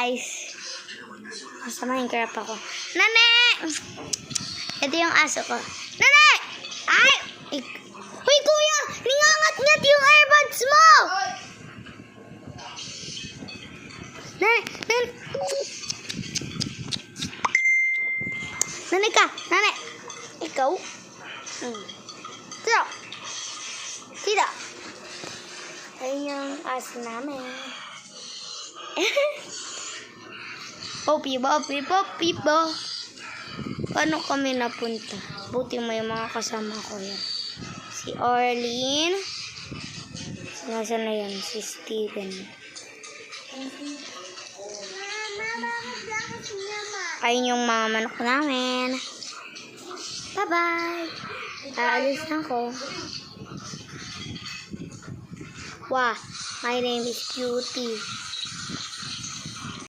guys. Nasa Minecraft ako. Nane! Ito yung aso ko. Nane! Ay! Uy, kuya! Ningangat-ngat yung airbuds mo! Nane! Nane ka! Nane! Ikaw? Tito! Tito! Ayun yung aso namin. Pipo. Paano kami napunta? Buti mo yung mga kasama ko yan. Si Orlin. Nasaan na yan? Si Steven. Ayun yung mga manok namin. Bye-bye. Aalis na ako. Wow, my name is Cutie.